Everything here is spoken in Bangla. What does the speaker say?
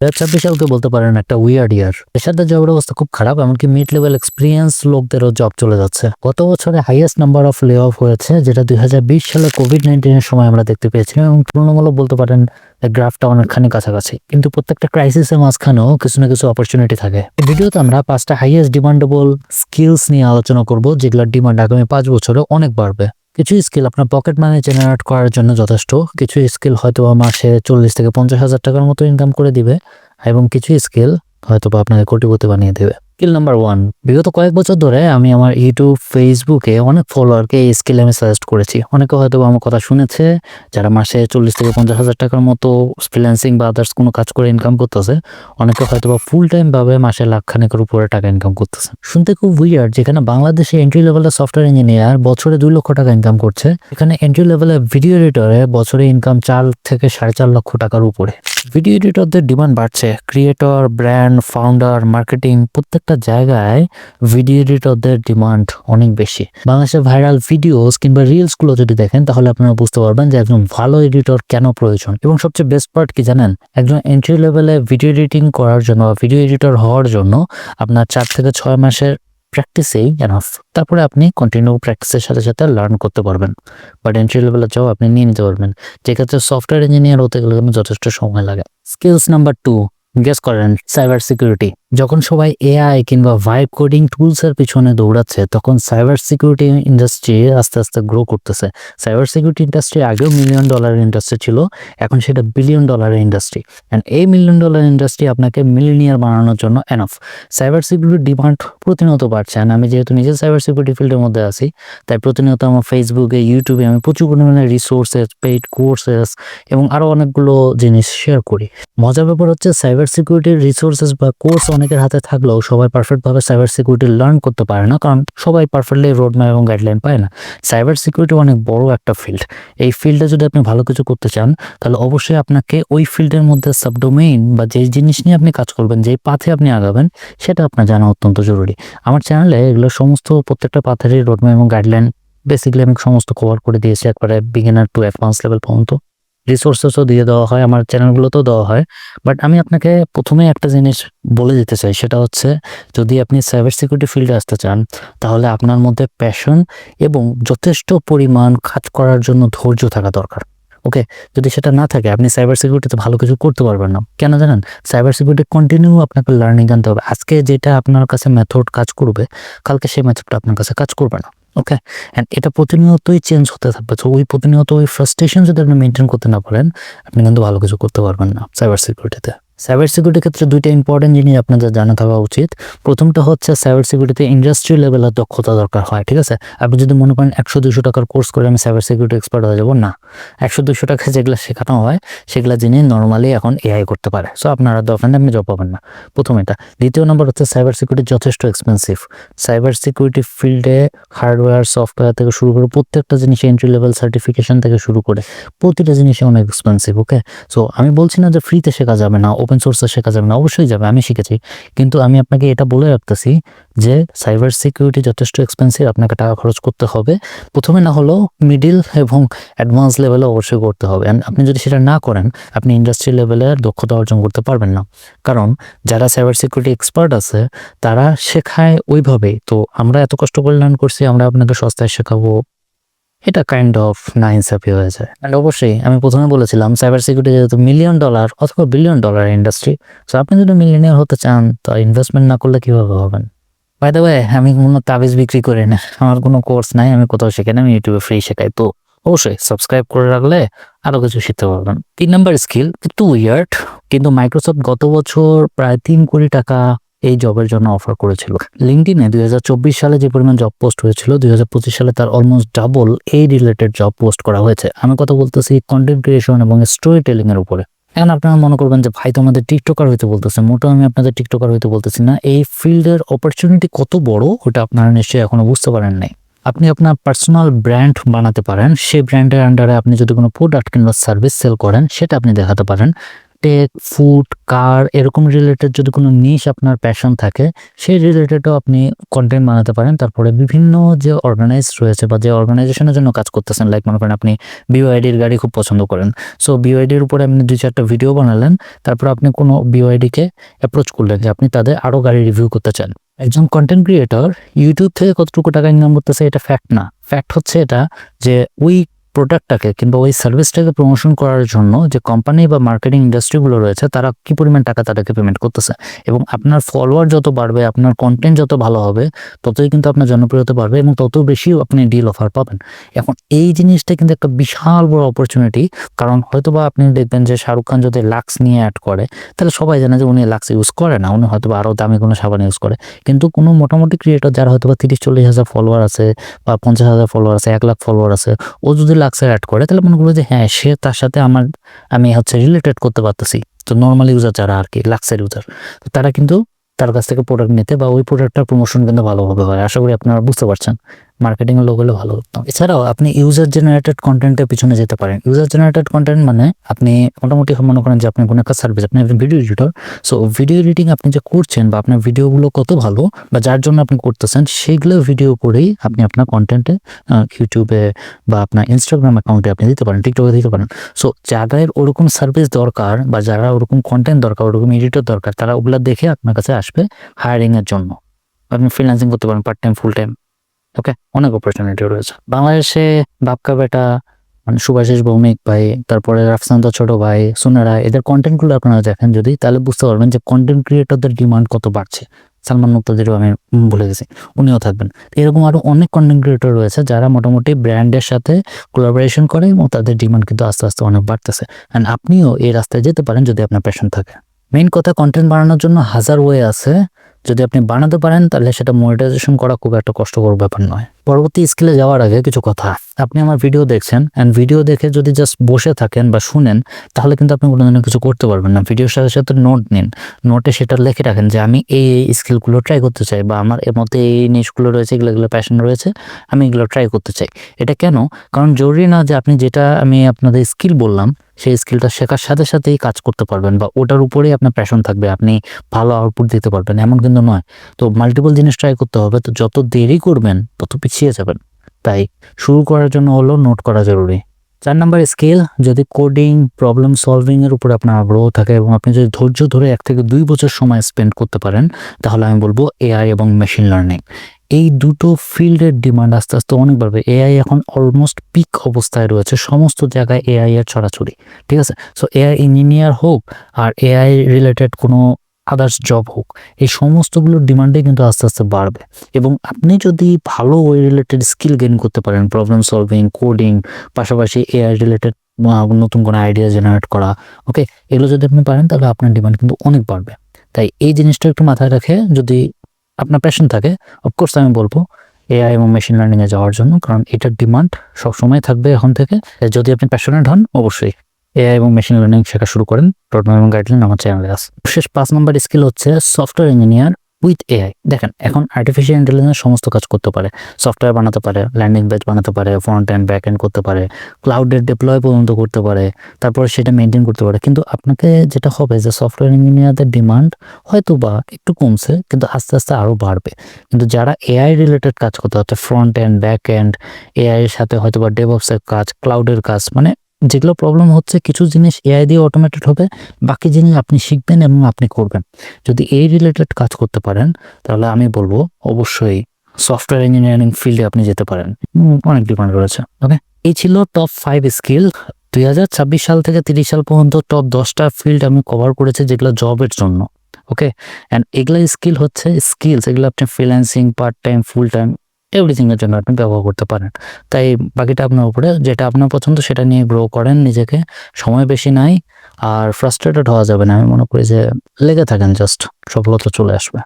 2026 সালকে বলতে পারেন একটা উইয়ার্ড ইয়ার। পেশাদার জবের অবস্থা খুব খারাপ, এমনকি মিড লেভেল এক্সপিরিয়েন্স লোকদেরও জব চলে যাচ্ছে। গত বছরে হাইয়েস্ট নাম্বার অফ লে অফ হয়েছে, যেটা 2020 সালে কোভিড-19 এর সময় আমরা দেখতে পেয়েছিলাম, এবং তুলনামূলক বলতে পারেন গ্রাফটা অনেকখানি কাছাকাছি। কিন্তু প্রত্যেকটা ক্রাইসিসের মাঝখানেও কিছু না কিছু অপরচুনিটি থাকে। এই ভিডিওতে আমরা 5টা হাইয়েস্ট ডিমান্ডেবল স্কিলস নিয়ে আলোচনা করব, যেগুলোর ডিমান্ড আগামী 5 বছরে অনেক বাড়বে। কিছু স্কিল আপনার পকেট মানি জেনারেট করার জন্য যথেষ্ট, কিছু স্কিল হয়তো মাসে 40 থেকে 50,000 টাকার মতো ইনকাম করে দিবে, এবং কিছু স্কিল হয়তো আপনাকে কোটিপতি বানিয়ে দেবে। স্কিল নাম্বার 1, বিগত কয়েক বছর ধরে আমি আমার ইউটিউব, ফেসবুকে অনেক ফলোয়ারকে এই স্কিল আমি সাজেস্ট করেছি। অনেকে হয়তো আমার কথা শুনেছে, যারা মাসে 40 থেকে 50,000 টাকার মতো ফ্রিল্যান্সিং বা আদার্স কোনো কাজ করে ইনকাম করতেছে। অনেকে হয়তো ফুল টাইম ভাবে মাসে লাখখানেকের উপরে টাকা ইনকাম করতেছে। শুনতে খুব উইয়ার্ড, যেখানে বাংলাদেশে এন্ট্রি লেভেলের সফটওয়্যার ইঞ্জিনিয়ার বছরে 2 লক্ষ টাকা ইনকাম করছে, এখানে এন্ট্রি লেভেলের ভিডিও এডিটরে বছরে ইনকাম 4 থেকে 4.5 লক্ষ টাকার উপরে। ভিডিও এডিটরদের ডিমান্ড বাড়ছে। ক্রিয়েটর, ব্র্যান্ড, ফাউন্ডার, মার্কেটিং, প্রত্যেকটা জায়গায় ভিডিও এডিটরদের ডিমান্ড অনেক বেশি। বাংলাদেশের ভাইরাল ভিডিওস কিংবা রিলস গুলো যদি দেখেন, তাহলে আপনারা বুঝতে পারবেন যে একজন ভালো এডিটর কেন প্রয়োজন। এবং সবচেয়ে বেস্ট পার্ট কি জানেন, একজন এন্ট্রি লেভেলে ভিডিও এডিটিং করার জন্য বা ভিডিও এডিটর হওয়ার জন্য আপনার 4 থেকে 6 মাসের প্র্যাকটিসেই এনাফ। তারপরে আপনি কন্টিনিউ প্র্যাকটিসের সাথে সাথে লার্ন করতে পারবেন, বাট এন্ট্রি লেভেলের জব আপনি নিয়ে নিতে পারবেন, যেক্ষেত্রে সফটওয়্যার ইঞ্জিনিয়ার হতে গেলে যথেষ্ট সময় লাগে। স্কিলস নাম্বার 2, গেস করেন, সাইবার সিকিউরিটি। যখন সবাই এআই কিংবা ভাইব কোডিং টুলস এর পিছনে দৌড়াচ্ছে, তখন সাইবার সিকিউরিটি ইন্ডাস্ট্রি আস্তে আস্তে গ্রো করতেছে। সাইবার সিকিউরিটি ইন্ডাস্ট্রি আগেও $1 মিলিয়ন ইন্ডাস্ট্রি ছিল, এখন সেটা $1 বিলিয়ন ইন্ডাস্ট্রি। এন্ড এই $1 মিলিয়ন ইন্ডাস্ট্রি আপনাকে মিলিয়নিয়ার বানানোর জন্য এনাফ। সাইবার সিকিউরিটি ডিমান্ড প্রতিনিয়ত বাড়ছে। আমি যেহেতু নিজে সাইবার সিকিউরিটি ফিল্ডের মধ্যে আছি, তাই প্রতিনিয়ত আমার ফেসবুকে, ইউটিউবে আমি প্রচুর পরিমাণে রিসোর্সেস, পেইড কোর্সেস এবং আরো অনেকগুলো জিনিস শেয়ার করি। মজার ব্যাপার হচ্ছে, সাইবার সিকিউরিটির রিসোর্সেস বা কোর্স অনেকের হাতে থাকলেও সবাই পারফেক্ট ভাবে সাইবার সিকিউরিটি লার্ন করতে পারে না, কারণ সবাই পারফেক্টলি রোড ম্যাপ এবং গাইডলাইন পায় না। সাইবার সিকিউরিটি অনেক বড় একটা ফিল্ড। এই ফিল্ডে যদি আপনি ভালো কিছু করতে চান, তাহলে অবশ্যই আপনাকে ওই ফিল্ডের মধ্যে সাবডোমেইন বা যেই জিনিস নিয়ে আপনি কাজ করবেন, যেই পাথে আপনি আগাবেন, সেটা আপনার জানা অত্যন্ত জরুরি। আমার চ্যানেলে এগুলো সমস্ত প্রত্যেকটা পাথেরই রোড ম্যাপ এবং গাইডলাইন বেসিক্যালি আমি সমস্ত কভার করে দিয়েছি, একবারে বিগিনার টু অ্যাডভান্স লেভেল পর্যন্ত। রিসোর্সেসও দিয়ে দেওয়া হয়, আমার চ্যানেলগুলোতেও দেওয়া হয়। বাট আমি আপনাকে প্রথমে একটা জিনিস বলে দিতে চাই, সেটা হচ্ছে, যদি আপনি সাইবার সিকিউরিটি ফিল্ডে আসতে চান, তাহলে আপনার মধ্যে প্যাশন এবং যথেষ্ট পরিমাণ কাজ করার জন্য ধৈর্য থাকা দরকার। ওকে, যদি সেটা না থাকে, আপনি সাইবার সিকিউরিটিতে ভালো কিছু করতে পারবেন না। কেন জানেন? সাইবার সিকিউরিটি কন্টিনিউ আপনাকে লার্নিং আনতে হবে। আজকে যেটা আপনার কাছে মেথড কাজ করবে, কালকে সেই মেথডটা আপনার কাছে কাজ করবে না। ওকে, এন্ড এটা প্রতিনিয়তই চেঞ্জ হতে থাকবে। তো ওই প্রতিনিয়ত ওই ফ্রাস্ট্রেশন যদি আপনি মেনটেন করতে না পারেন, আপনি কিন্তু ভালো কিছু করতে পারবেন না সাইবার সিকিউরিটিতে। সাইবার সিকিউরিটির ক্ষেত্রে 2টা ইম্পর্টেন্ট জিনিস আপনাদের জানা থাকা উচিত। প্রথমটা হচ্ছে, সাইবার সিকিউরিটিতে ইন্ডাস্ট্রি লেভেলের দক্ষতা দরকার হয়। ঠিক আছে, আপনি যদি মনে করেন 100-200 টাকার কোর্স করে আমি সাইবার সিকিউরিটি এক্সপার্ট হয়ে যাবো, না। 100-200 টাকা যেগুলো শেখানো হয়, সেগুলো জিনিস নর্মালি এখন এআই করতে পারে। সো আপনার দরকার নেই, আপনি জব পাবেন না। প্রথম এটা। দ্বিতীয় নম্বর হচ্ছে, সাইবার সিকিউরিটি যথেষ্ট এক্সপেন্সিভ। সাইবার সিকিউরিটি ফিল্ডে হার্ডওয়্যার, সফটওয়্যার থেকে শুরু করে প্রত্যেকটা জিনিস, এন্ট্রি লেভেল সার্টিফিকেশন থেকে শুরু করে প্রতিটা জিনিসই অনেক এক্সপেন্সিভ। ওকে, সো আমি বলছি না যে ফ্রিতে শেখা যাবে না, ওপেন সোর্সে শেখা যাবে না, অবশ্যই যাবে, আমি শিখেছি। কিন্তু আমি আপনাকে এটা বলে রাখতেছি যে সাইবার সিকিউরিটি যথেষ্ট এক্সপেন্সিভ, আপনাকে টাকা খরচ করতে হবে। প্রথমে না হলেও মিডিল এবং অ্যাডভান্স লেভেলে অবশ্যই করতে হবে। আপনি যদি সেটা না করেন, আপনি ইন্ডাস্ট্রি লেভেলের দক্ষতা অর্জন করতে পারবেন না। কারণ যারা সাইবার সিকিউরিটি এক্সপার্ট আছে, তারা শেখায় ওইভাবেই। তো আমরা এত কষ্ট করে লার্ন করছি, আমরা আপনাকে সস্তায় শেখাবো, এটা কাইন্ড অফ নাইনসাফি হয়ে যায়। অ্যান্ড অবশ্যই আমি প্রথমে বলেছিলাম, সাইবার সিকিউরিটি যেহেতু $1 মিলিয়ন অথবা $1 বিলিয়ন ইন্ডাস্ট্রি, সো আপনি যদি মিলিয়নিয়ার হতে চান, তো ইনভেস্টমেন্ট না করলে কিভাবে হবেন? বাই দ্য ওয়ে, আমি কোনো তাবিজ বিক্রি করি না, আমার কোনো কোর্স নাই, আমি কোথাও শেখাই না, আমি ইউটিউবে ফ্রি শেখাই। তো অবশ্যই সাবস্ক্রাইব করে রাখলে আরো কিছু শিখতে পারবেন। 3 নাম্বার স্কিল, একটু উইয়ার্ড, কিন্তু মাইক্রোসফট গত বছর প্রায় 3 কোটি টাকা এই জবের জন্য অফার করেছিল। লিঙ্কডইনে 2024 সালে যে পরিমাণ জব পোস্ট হয়েছিল, 2025 সালে তার অলমোস্ট ডাবল এই রিলেটেড জব পোস্ট করা হয়েছে। আমি কথা বলতেছি কন্টেন্ট ক্রিয়েশন এবং স্টোরি টেলিং এর উপরে। এখন আপনারা মনে করবেন যে ভাই, তোমাদের টিকটকার হইতে বলতেছে। মোটেও আমি আপনাদের টিকটকার হইতে বলতেছি না। এই ফিল্ডের অপরচুনিটি কত বড়, ওটা আপনারা নিশ্চয়ই এখনো বুঝতে পারেন নাই। আপনি আপনার পার্সোনাল ব্র্যান্ড বানাতে পারেন। সেই ব্র্যান্ডের আন্ডারে আপনি যদি কোনো প্রোডাক্ট কিংবা সার্ভিস সেল করেন, সেটা আপনি দেখাতে পারেন। টেক, ফুড, কার এরকম রিলেটেড যদি কোনো নিশ আপনার প্যাশন থাকে, সেই রিলেটেডও আপনি কন্টেন্ট বানাতে পারেন। তারপরে বিভিন্ন যে অর্গানাইজ রয়েছে বা যে অর্গানাইজেশনের জন্য কাজ করতেছেন, লাইক মনে করেন আপনি বিওআইডির গাড়ি খুব পছন্দ করেন, সো বিওআইডির উপরে আপনি 2-4টা ভিডিও বানালেন, তারপর আপনি কোনো বিওআইডিকে অ্যাপ্রোচ করলেন যে আপনি তাদের আরও গাড়ি রিভিউ করতে চান। একজন কন্টেন্ট ক্রিয়েটর ইউটিউব থেকে কতটুকু টাকা ইনকাম করতেছে এটা ফ্যাক্ট না, ফ্যাক্ট হচ্ছে এটা যে ওই প্রোডাক্টটাকে কিংবা ওই সার্ভিসটাকে প্রমোশন করার জন্য যে কোম্পানি বা মার্কেটিং ইন্ডাস্ট্রিগুলো রয়েছে তারা কি পরিমাণ টাকা তাদেরকে পেমেন্ট করতেছে। এবং আপনার ফলোয়ার যত বাড়বে, আপনার কন্টেন্ট যত ভালো হবে, ততই কিন্তু আপনার জনপ্রিয়তা বাড়বে এবং তত বেশি আপনি ডিল অফার পাবেন। এখন এই জিনিসটা কিন্তু একটা বিশাল বড় অপরচুনিটি, কারণ হয়তোবা আপনি দেখবেন যে শাহরুখ খান যদি লাক্স নিয়ে অ্যাড করে, তাহলে সবাই জানে যে উনি লাক্স ইউজ করে না, উনি হয়তোবা আরও দামি কোনো সাবান ইউজ করে। কিন্তু কোনো মোটামুটি ক্রিয়েটর যারা হয়তোবা 30-40 হাজার ফলোয়ার আছে বা 50 হাজার ফলোয়ার আছে, 1 লাখ ফলোয়ার আছে, ও যদি লাক্সের অ্যাড করে, তাহলে মনে করবো যে হ্যাঁ, সে তার সাথে আমি রিলেটেড করতে পারতেছি। তো নর্মাল ইউজার যারা আর কি লাক্সের ইউজার, তো তারা কিন্তু তার কাছ থেকে প্রোডাক্ট নিতে বা ওই প্রোডাক্টটার প্রমোশন কিন্তু ভালোভাবে হয়। আশা করি আপনারা বুঝতে পারছেন। মার্কেটিংয়ের লোক হলে ভালো হতো। এছাড়াও আপনি ইউজার জেনারেটেড কন্টেন্টের পিছনে যেতে পারেন। ইউজার জেনারেটেড কন্টেন্ট মানে আপনি মোটামুটি মনে করেন যে আপনি কোনো একটা সার্ভিস, আপনি একজন video editor, so video editing আপনি যে করছেন বা আপনার ভিডিওগুলো কত ভালো বা যার জন্য আপনি করতেছেন, সেইগুলো ভিডিও করেই আপনি আপনার কন্টেন্টে ইউটিউবে বা আপনার ইনস্টাগ্রাম অ্যাকাউন্টে আপনি দিতে পারেন, টিকটকে দিতে পারেন। সো যাদের ওরকম সার্ভিস দরকার বা যারা ওরকম কন্টেন্ট দরকার, ওরকম এডিটর দরকার, তারা ওগুলা দেখে আপনার কাছে আসবে হায়ারিংয়ের জন্য। আপনি ফ্রিল্যান্সিং করতে পারেন, পার্ট টাইম, ফুল টাইম। ওকে, অনেক অপরচুনিটি রয়েছে বাংলাদেশে। বাপকা বেটা মানে শুভাশিস ভৌমিক ভাই, তারপরে রাফসান ছোট ভাই, সুনেরা, এদের কন্টেন্টগুলো আপনারা দেখেন যদি, তাহলে বুঝতে পারবেন যে কন্টেন্ট ক্রিয়েটরদের ডিমান্ড কত বাড়ছে। সালমান মুক্তাদিরও আমি ভুলে গেছি, উনিও থাকবেন। এরকম আরো অনেক কন্টেন্ট ক্রিয়েটর রয়েছে যারা মোটামুটি ব্র্যান্ডের সাথে কোলাবোরেশন করে এবং তাদের ডিমান্ড কিন্তু আস্তে আস্তে অনেক বাড়তেছে। অ্যান্ড আপনিও এই রাস্তায় যেতে পারেন যদি আপনার প্যাশন থাকে। মেইন কথা, কন্টেন্ট বানানোর জন্য হাজার ওয়ে আছে। যদি আপনি বানাতে পারেন তাহলে সেটা মনিটাইজেশন করা খুব একটা কষ্টকর ব্যাপার নয়। পরবর্তী স্কিলে যাওয়ার আগে কিছু কথা। আপনি আমার ভিডিও দেখছেন, অ্যান্ড ভিডিও দেখে যদি জাস্ট বসে থাকেন বা শুনেন, তাহলে কিন্তু আপনি কোনো দিনও কিছু করতে পারবেন না। ভিডিওর সাথে সাথে নোট নিন, নোটে সেটা লিখে রাখেন যে আমি এই স্কিলগুলো ট্রাই করতে চাই বা আমার এর মধ্যে এই নিশগুলো রয়েছে, এগুলো প্যাশন রয়েছে, আমি এগুলো ট্রাই করতে চাই। এটা কেন? কারণ জরুরি না যে আপনি যেটা আমি আপনাদের স্কিল বললাম সেই স্কিলটা শেখার সাথে সাথেই কাজ করতে পারবেন বা ওটার উপরেই আপনার প্যাশন থাকবে, আপনি ভালো আউটপুট দিতে পারবেন, এমন কিন্তু নয়। তো মাল্টিপল জিনিস ট্রাই করতে হবে। তো যত দেরি করবেন তত পিছিয়ে যাবেন। তাই শুরু করার জন্য হলো নোট করা জরুরি। 4 নাম্বার স্কিল, যদি কোডিং, প্রবলেম সলভিং এর উপরে আপনার আগ্রহ থাকে এবং আপনি যদি ধৈর্য ধরে 1 থেকে 2 বছর সময় স্পেন্ড করতে পারেন, তাহলে আমি বলবো এআই এবং মেশিন লার্নিং, এই দুটো ফিল্ডের ডিমান্ড আস্তে আস্তে অনেক বাড়বে। এআই এখন অলমোস্ট পিক অবস্থায় রয়েছে, সমস্ত জায়গায় এআই এর ছড়াছড়ি, ঠিক আছে? সো এআই ইঞ্জিনিয়ার হোক আর এআই রিলেটেড কোনো আদার্স জব হোক, এই সমস্তগুলোর ডিমান্ডে কিন্তু আস্তে আস্তে বাড়বে। এবং আপনি যদি ভালো ওই রিলেটেড স্কিল গেইন করতে পারেন, প্রবলেম সলভিং, কোডিং, পাশাপাশি এআই রিলেটেড নতুন কোনো আইডিয়া জেনারেট করা, ওকে, এগুলো যদি আপনি পারেন তাহলে আপনার ডিমান্ড কিন্তু অনেক বাড়বে। তাই এই জিনিসটা একটু মাথায় রেখে যদি আপনার প্যাশন থাকে, অফকোর্স আমি বলবো এআই এবং মেশিন লার্নিংয়ে যাওয়ার জন্য, কারণ এটার ডিমান্ড সবসময় থাকবে এখন থেকে। যদি আপনি প্যাশনেট হন, অবশ্যই এআই এবং মেশিন লার্নিং শেখা শুরু করেন। রোডম্যাপ এবং গাইডলাইন আমার চ্যানেলে আছে। শেষ 5 নম্বর স্কিল হচ্ছে সফটওয়্যার ইঞ্জিনিয়ার উইথ এআই। দেখেন, এখন আর্টিফিশিয়াল ইন্টেলিজেন্স সমস্ত কাজ করতে পারে, সফটওয়্যার বানাতে পারে, ল্যান্ডিং পেজ বানাতে পারে, ফ্রন্ট এন্ড ব্যাক এন্ড করতে পারে, ক্লাউডের ডিপ্লয় পর্যন্ত করতে পারে, তারপরে সেটা মেনটেন করতে পারে। কিন্তু আপনাকে যেটা হবে যে সফটওয়্যার ইঞ্জিনিয়ারদের ডিমান্ড হয়তো বা একটু কমছে, কিন্তু আস্তে আস্তে আরও বাড়বে। কিন্তু যারা এআই রিলেটেড কাজ করতে হচ্ছে, front end back end, AI এর সাথে হয়তো বা ডেভঅপসের কাজ, ক্লাউডের কাজ, মানে যেগুলো প্রবলেম হচ্ছে কিছু জিনিস এআই দিয়ে অটোমেটেড হবে, বাকি জিনিস আপনি শিখবেন এবং আপনি করবেন। যদি এই রিলেটেড কাজ করতে পারেন তাহলে আমি বলবো অবশ্যই সফটওয়্যার ইঞ্জিনিয়ারিং ফিল্ডে আপনি যেতে পারেন। অনেক ডিমান্ড রয়েছে। ওকে, এই ছিল টপ 5 স্কিল। 2026 সাল থেকে 30 সাল পর্যন্ত টপ 10টা ফিল্ড আমি কভার করেছি যেগুলো জবের জন্য। ওকে, অ্যান্ড এগুলো স্কিল হচ্ছে স্কিলস, এগুলো আপনি freelancing, part time, full time, everything এর জন্য আপনি ব্যবহার করতে পারেন। তাই বাকিটা আপনার উপরে, যেটা আপনার পছন্দ সেটা নিয়ে গ্রো করেন নিজেকে। সময় বেশি নাই আর ফ্রাস্ট্রেটেড হওয়া যাবে না। আমি মনে করি যে লেগে থাকেন, জাস্ট সফলতা চলে আসবে।